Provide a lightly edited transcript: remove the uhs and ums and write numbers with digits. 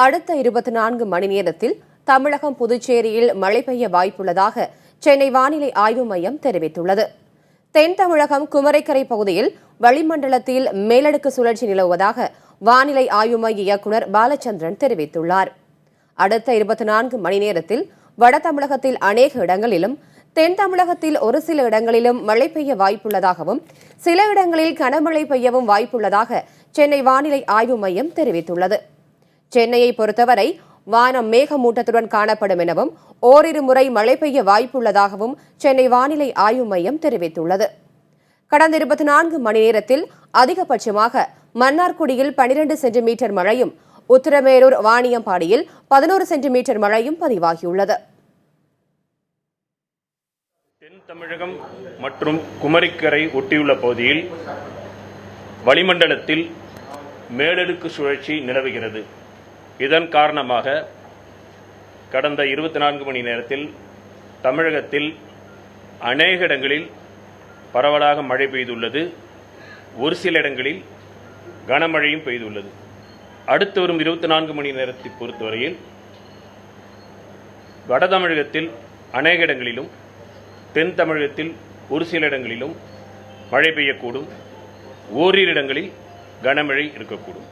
அடுத்த 24 மணி நேரத்தில் தமிழகம் புதுச்சேரியில் மழை பெய்ய வாய்ப்புள்ளதாக சென்னை வானிலை ஆய்வு மையம் தெரிவித்துள்ளது. தென் தமிழகம் குமரிக்கரை பகுதியில் வளிமண்டலத்தில் மேலடுக்கு சுழற்சி நிலவுவதாக வானிலை ஆய்வு மைய இயக்குநர் பாலச்சந்திரன் தெரிவித்துள்ளார். அடுத்த 24 மணி நேரத்தில் வட தமிழகத்தில் அநேக இடங்களிலும் தென் தமிழகத்தில் ஒரு சில இடங்களிலும் மழை பெய்ய வாய்ப்புள்ளதாகவும் சில இடங்களில் கனமழை பெய்யவும் வாய்ப்புள்ளதாக சென்னை வானிலை ஆய்வு மையம் தெரிவித்துள்ளது. சென்னையை பொறுத்தவரை வானம் மேகமூட்டத்துடன் காணப்படும் எனவும் ஓரிரு முறை மழை பெய்ய வாய்ப்புள்ளதாகவும் சென்னை வானிலை ஆய்வு மையம் தெரிவித்துள்ளது. கடந்த 24 மணி நேரத்தில் அதிகபட்சமாக மன்னார்குடியில் 12 சென்டிமீட்டர் மழையும் உத்திரமேரூர் வாணியம்பாடியில் 11 சென்டிமீட்டர் மழையும் பதிவாகியுள்ளது. தென் தமிழகம் மற்றும் குமரிக்கரை ஒட்டியுள்ள பகுதியில் வளிமண்டலத்தில் மேலடுக்கு சுழற்சி நிலவுகிறது. இதன் காரணமாக கடந்த 24 மணி நேரத்தில் தமிழகத்தில் அநேக இடங்களில் பரவலாக மழை பெய்துள்ளது. ஒரு சில இடங்களில் கனமழையும் பெய்துள்ளது. அடுத்து வரும் 24 மணி நேரத்தை பொறுத்தவரையில் வட தமிழகத்தில் அநேக இடங்களிலும் தென் தமிழகத்தில் ஒரு சில இடங்களிலும் மழை பெய்யக்கூடும். ஓரிரு இடங்களில் கனமழை இருக்கக்கூடும்.